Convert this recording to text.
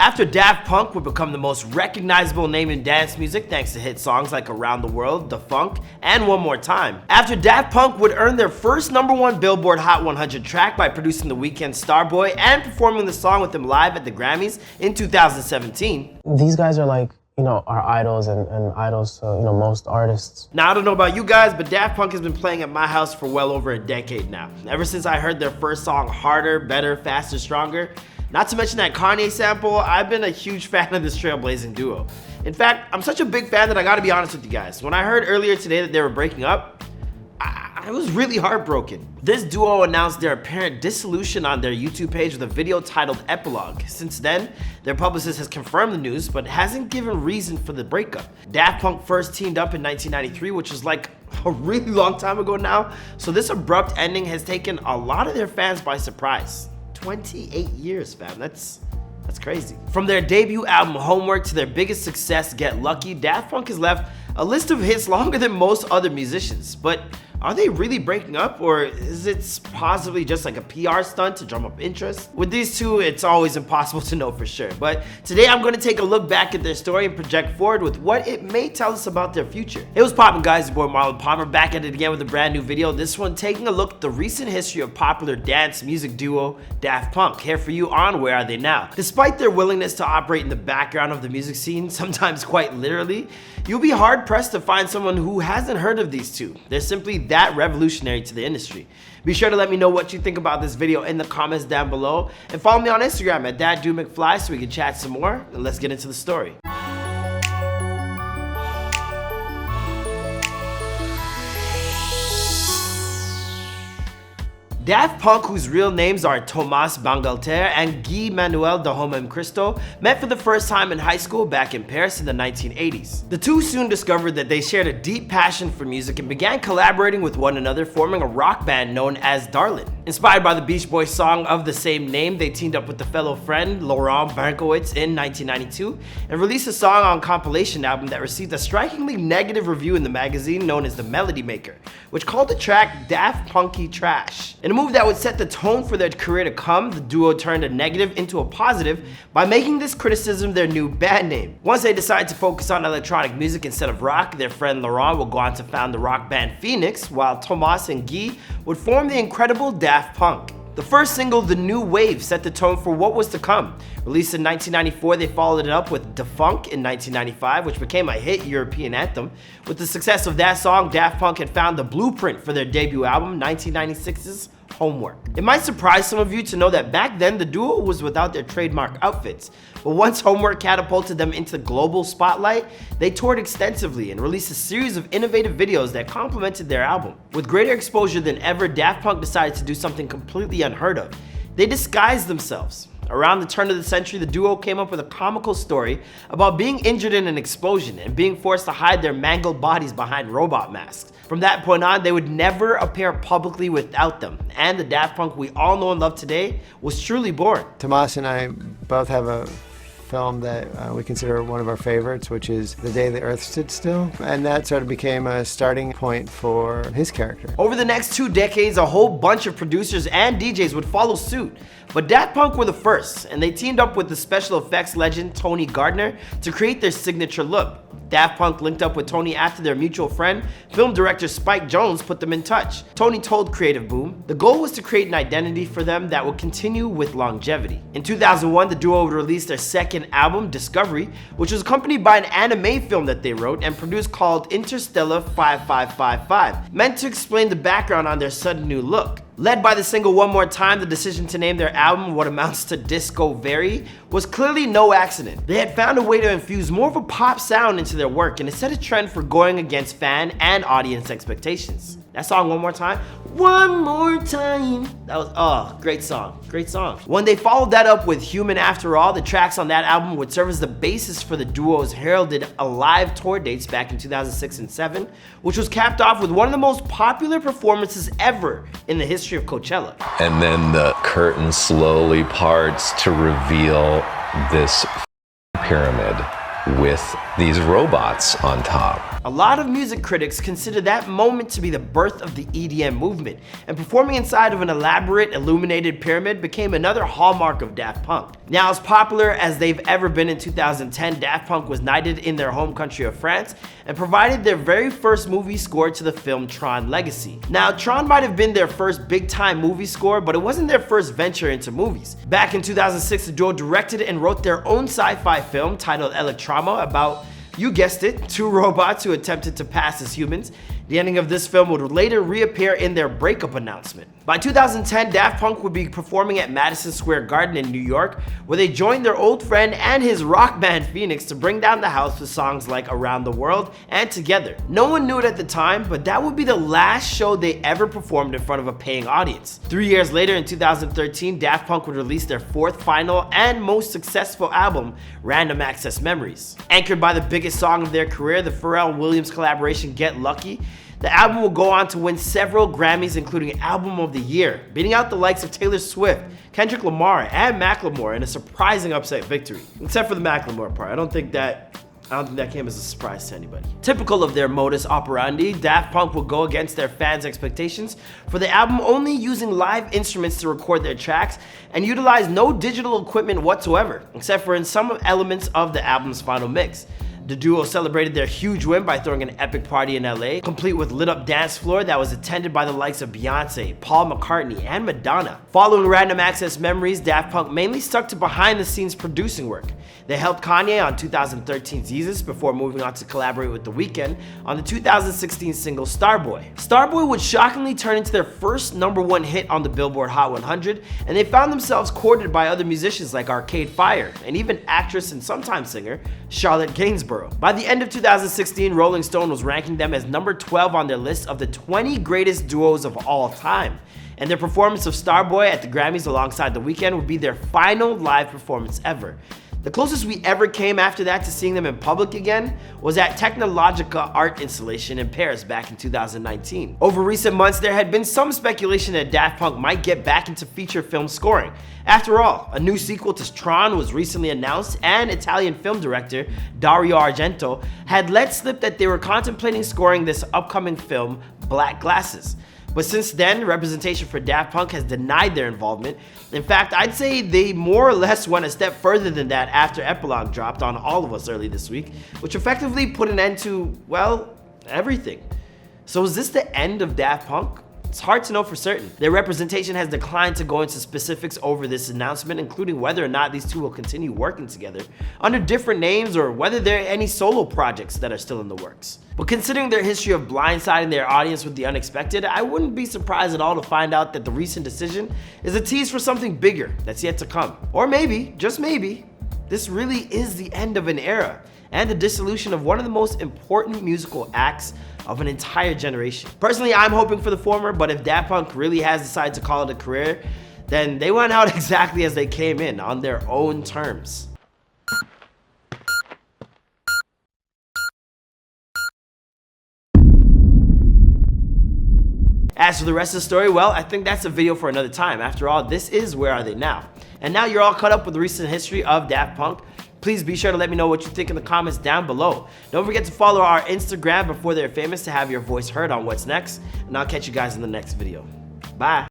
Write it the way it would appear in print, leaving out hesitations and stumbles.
After Daft Punk would become the most recognizable name in dance music thanks to hit songs like Around the World, The Funk, and One More Time. After Daft Punk would earn their first #1 Billboard Hot 100 track by producing the Weeknd's Starboy and performing the song with him live at the Grammys in 2017. These guys are like, our idols and idols to, most artists. Now, I don't know about you guys, but Daft Punk has been playing at my house for well over a decade now. Ever since I heard their first song, Harder, Better, Faster, Stronger. Not to mention that Kanye sample, I've been a huge fan of this trailblazing duo. In fact, I'm such a big fan that I gotta be honest with you guys. When I heard earlier today that they were breaking up, I was really heartbroken. This duo announced their apparent dissolution on their YouTube page with a video titled Epilogue. Since then, their publicist has confirmed the news, but hasn't given reason for the breakup. Daft Punk first teamed up in 1993, which was like a really long time ago now, so this abrupt ending has taken a lot of their fans by surprise. 28 years, fam, that's crazy. From their debut album Homework to their biggest success, Get Lucky, Daft Punk has left a list of hits longer than most other musicians. But are they really breaking up, or is it possibly just like a PR stunt to drum up interest? With these two, it's always impossible to know for sure. But today I'm going to take a look back at their story and project forward with what it may tell us about their future. Hey, what's poppin', guys? Your boy Marlon Palmer back at it again with a brand new video. This one taking a look at the recent history of popular dance music duo Daft Punk. Here for you on Where Are They Now? Despite their willingness to operate in the background of the music scene, sometimes quite literally, you'll be hard-pressed to find someone who hasn't heard of these two. They're simply that revolutionary to the industry. Be sure to let me know what you think about this video in the comments down below, and follow me on Instagram at @DudeMcFly so we can chat some more, and let's get into the story. Daft Punk, whose real names are Thomas Bangalter and Guy Manuel de Homem Christo, met for the first time in high school back in Paris in the 1980s. The two soon discovered that they shared a deep passion for music and began collaborating with one another, forming a rock band known as Darlin. Inspired by the Beach Boys song of the same name, they teamed up with their fellow friend Laurent Berkowitz in 1992 and released a song on a compilation album that received a strikingly negative review in the magazine known as The Melody Maker, which called the track Daft Punky trash. In a move that would set the tone for their career to come, the duo turned a negative into a positive by making this criticism their new band name. Once they decided to focus on electronic music instead of rock, their friend Laurent would go on to found the rock band Phoenix, while Thomas and Guy would form the incredible Daft Punk. The first single, The New Wave, set the tone for what was to come. Released in 1994, they followed it up with Da Funk in 1995, which became a hit European anthem. With the success of that song, Daft Punk had found the blueprint for their debut album, 1996's Homework. It might surprise some of you to know that back then the duo was without their trademark outfits, but once Homework catapulted them into the global spotlight, they toured extensively and released a series of innovative videos that complemented their album. With greater exposure than ever, Daft Punk decided to do something completely unheard of. They disguised themselves. Around the turn of the century, the duo came up with a comical story about being injured in an explosion and being forced to hide their mangled bodies behind robot masks. From that point on, they would never appear publicly without them, and the Daft Punk we all know and love today was truly born. Tomas and I both have a film that we consider one of our favorites, which is The Day the Earth Stood Still, and that sort of became a starting point for his character. Over the next 2 decades, a whole bunch of producers and DJs would follow suit, but Daft Punk were the first, and they teamed up with the special effects legend Tony Gardner to create their signature look. Daft Punk linked up with Tony after their mutual friend, film director Spike Jonze, put them in touch. Tony told Creative Boom the goal was to create an identity for them that would continue with longevity. In 2001, the duo would release their second album, Discovery, which was accompanied by an anime film that they wrote and produced called Interstellar 5555, meant to explain the background on their sudden new look. Led by the single One More Time, the decision to name their album what amounts to Disco Very was clearly no accident. They had found a way to infuse more of a pop sound into their work, and it set a trend for going against fan and audience expectations. That song, One More Time, One More Time, that was, great song, great song. When they followed that up with Human After All, the tracks on that album would serve as the basis for the duo's heralded Alive tour dates back in 2006 and 2007, which was capped off with one of the most popular performances ever in the history of Coachella. And then the curtain slowly parts to reveal this pyramid. with these robots on top. A lot of music critics consider that moment to be the birth of the EDM movement, and performing inside of an elaborate illuminated pyramid became another hallmark of Daft Punk. Now, as popular as they've ever been in 2010, Daft Punk was knighted in their home country of France and provided their very first movie score to the film Tron Legacy. Now, Tron might have been their first big-time movie score, but it wasn't their first venture into movies. Back in 2006, the duo directed and wrote their own sci-fi film titled Electrama about, you guessed it, two robots who attempted to pass as humans. The ending of this film would later reappear in their breakup announcement. By 2010, Daft Punk would be performing at Madison Square Garden in New York, where they joined their old friend and his rock band Phoenix to bring down the house with songs like Around the World and Together. No one knew it at the time, but that would be the last show they ever performed in front of a paying audience. 3 years later, in 2013, Daft Punk would release their fourth, final, and most successful album, Random Access Memories. Anchored by the biggest song of their career, the Pharrell Williams collaboration Get Lucky, the album will go on to win several Grammys, including Album of the Year, beating out the likes of Taylor Swift, Kendrick Lamar, and Macklemore in a surprising upset victory. Except for the Macklemore part. I don't think that came as a surprise to anybody. Typical of their modus operandi, Daft Punk will go against their fans' expectations for the album, only using live instruments to record their tracks and utilize no digital equipment whatsoever, except for in some elements of the album's final mix. The duo celebrated their huge win by throwing an epic party in LA, complete with lit up dance floor that was attended by the likes of Beyonce, Paul McCartney, and Madonna. Following Random Access Memories, Daft Punk mainly stuck to behind the scenes producing work. They helped Kanye on 2013's Yeezus before moving on to collaborate with The Weeknd on the 2016 single Starboy. Starboy would shockingly turn into their first #1 hit on the Billboard Hot 100, and they found themselves courted by other musicians like Arcade Fire, and even actress and sometime singer Charlotte Gainsborough. By the end of 2016, Rolling Stone was ranking them as number 12 on their list of the 20 greatest duos of all time. And their performance of Starboy at the Grammys alongside The Weeknd would be their final live performance ever. The closest we ever came after that to seeing them in public again was at Technologica art installation in Paris back in 2019. Over recent months, there had been some speculation that Daft Punk might get back into feature film scoring. After all, a new sequel to Tron was recently announced, and Italian film director Dario Argento had let slip that they were contemplating scoring this upcoming film, Black Glasses. But since then, representation for Daft Punk has denied their involvement. In fact, I'd say they more or less went a step further than that after Epilogue dropped on all of us early this week, which effectively put an end to, well, everything. So is this the end of Daft Punk? It's hard to know for certain. Their representation has declined to go into specifics over this announcement, including whether or not these two will continue working together under different names or whether there are any solo projects that are still in the works. But considering their history of blindsiding their audience with the unexpected, I wouldn't be surprised at all to find out that the recent decision is a tease for something bigger that's yet to come. Or maybe, just maybe, this really is the end of an era and the dissolution of one of the most important musical acts of an entire generation. Personally, I'm hoping for the former, but if Daft Punk really has decided to call it a career, then they went out exactly as they came in, on their own terms. As for the rest of the story, well, I think that's a video for another time. After all, this is Where Are They Now? And now you're all caught up with the recent history of Daft Punk. Please be sure to let me know what you think in the comments down below. Don't forget to follow our Instagram before they're famous to have your voice heard on what's next. And I'll catch you guys in the next video. Bye.